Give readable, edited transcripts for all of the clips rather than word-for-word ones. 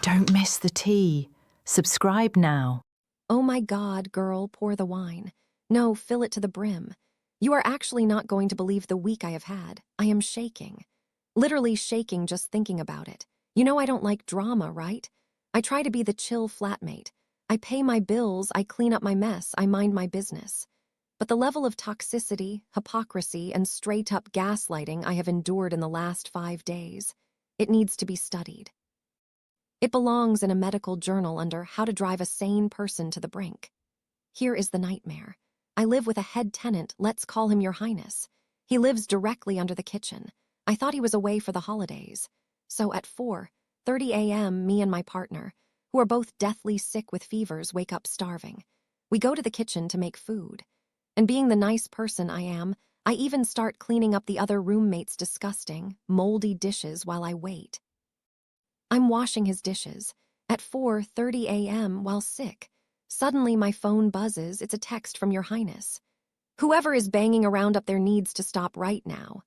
Don't miss the tea. Subscribe now. Oh my God, girl, pour the wine. No, fill it to the brim. You are actually not going to believe the week I have had. I am shaking. Literally shaking just thinking about it. You know I don't like drama, right? I try to be the chill flatmate. I pay my bills, I clean up my mess, I mind my business. But the level of toxicity, hypocrisy, and straight-up gaslighting I have endured in the last 5 days, it needs to be studied. It belongs in a medical journal under How to Drive a Sane Person to the Brink. Here is the nightmare. I live with a head tenant, let's call him Your Highness. He lives directly under the kitchen. I thought he was away for the holidays. So at 4:30 a.m., me and my partner, who are both deathly sick with fevers, wake up starving. We go to the kitchen to make food. And being the nice person I am, I even start cleaning up the other roommates' disgusting, moldy dishes while I wait. I'm washing his dishes at 4:30 a.m. while sick. Suddenly my phone buzzes, it's a text from Your Highness. Whoever is banging around up there needs to stop right now.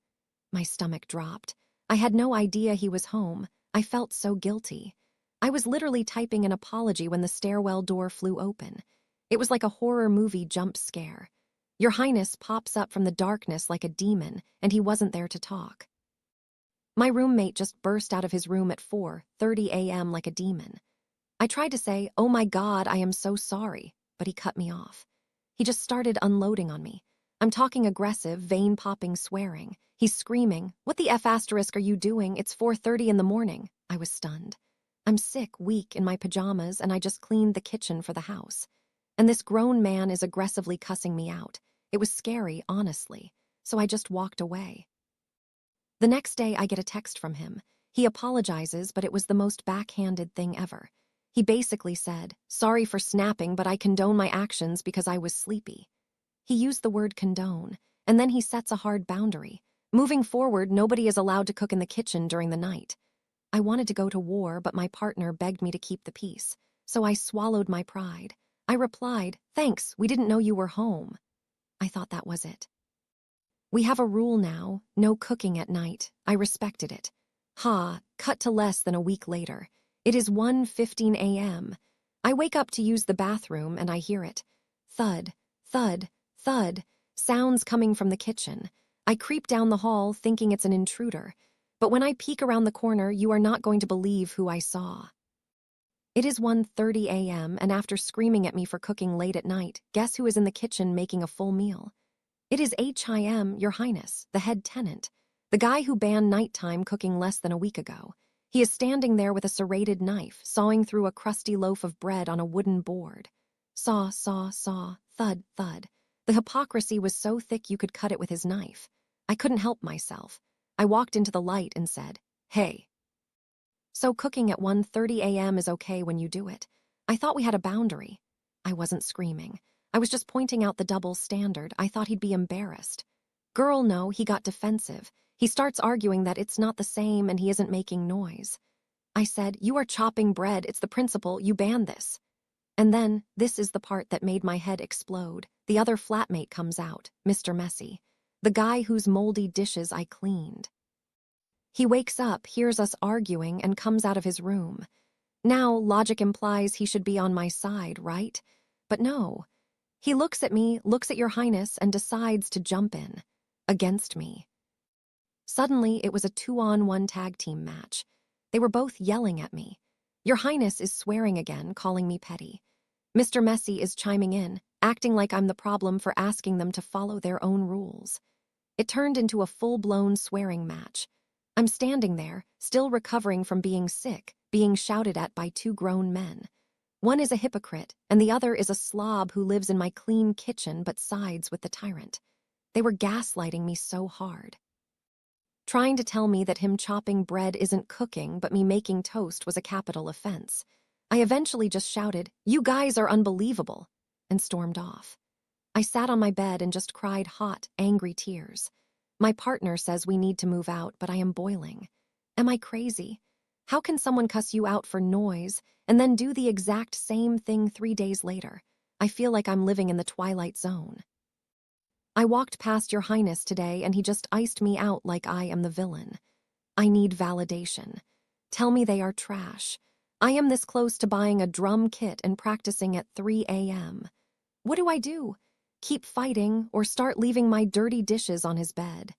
My stomach dropped. I had no idea he was home. I felt so guilty. I was literally typing an apology when the stairwell door flew open. It was like a horror movie jump scare. Your Highness pops up from the darkness like a demon, and he wasn't there to talk. My roommate just burst out of his room at 4:30 a.m. like a demon. I tried to say, "Oh my God, I am so sorry," but he cut me off. He just started unloading on me. I'm talking aggressive, vein-popping swearing. He's screaming, "What the F** are you doing? It's 4:30 in the morning." I was stunned. I'm sick, weak, in my pajamas, and I just cleaned the kitchen for the house. And this grown man is aggressively cussing me out. It was scary, honestly, so I just walked away. The next day, I get a text from him. He apologizes, but it was the most backhanded thing ever. He basically said, "Sorry for snapping, but I condone my actions because I was sleepy." He used the word condone, and then he sets a hard boundary. Moving forward, nobody is allowed to cook in the kitchen during the night. I wanted to go to war, but my partner begged me to keep the peace, so I swallowed my pride. I replied, "Thanks, we didn't know you were home." I thought that was it. We have a rule now, no cooking at night. I respected it. Cut to less than a week later. It is 1:15 a.m. I wake up to use the bathroom and I hear it. Thud, thud, thud, sounds coming from the kitchen. I creep down the hall thinking it's an intruder. But when I peek around the corner, you are not going to believe who I saw. It is 1:30 a.m. and after screaming at me for cooking late at night, guess who is in the kitchen making a full meal? It is HIM, Your Highness, the head tenant, the guy who banned nighttime cooking less than a week ago. He is standing there with a serrated knife, sawing through a crusty loaf of bread on a wooden board. Saw, saw, saw, thud, thud. The hypocrisy was so thick you could cut it with his knife. I couldn't help myself. I walked into the light and said, "Hey." So cooking at 1:30 a.m. is okay when you do it. I thought we had a boundary. I wasn't screaming. I was just pointing out the double standard. I thought he'd be embarrassed. Girl, no, he got defensive. He starts arguing that it's not the same and he isn't making noise. I said, "You are chopping bread. It's the principle. You ban this." And then, this is the part that made my head explode. The other flatmate comes out, Mr. Messy, the guy whose moldy dishes I cleaned. He wakes up, hears us arguing, and comes out of his room. Now, logic implies he should be on my side, right? But no. He looks at me, looks at Your Highness, and decides to jump in. Against me. Suddenly, it was a 2-on-1 tag team match. They were both yelling at me. Your Highness is swearing again, calling me petty. Mr. Messy is chiming in, acting like I'm the problem for asking them to follow their own rules. It turned into a full-blown swearing match. I'm standing there, still recovering from being sick, being shouted at by 2 grown men. One is a hypocrite, and the other is a slob who lives in my clean kitchen but sides with the tyrant. They were gaslighting me so hard. Trying to tell me that him chopping bread isn't cooking but me making toast was a capital offense. I eventually just shouted, "You guys are unbelievable," and stormed off. I sat on my bed and just cried hot, angry tears. My partner says we need to move out, but I am boiling. Am I crazy? How can someone cuss you out for noise and then do the exact same thing 3 days later? I feel like I'm living in the Twilight Zone. I walked past Your Highness today and he just iced me out like I am the villain. I need validation. Tell me they are trash. I am this close to buying a drum kit and practicing at 3 a.m. What do? Keep fighting or start leaving my dirty dishes on his bed?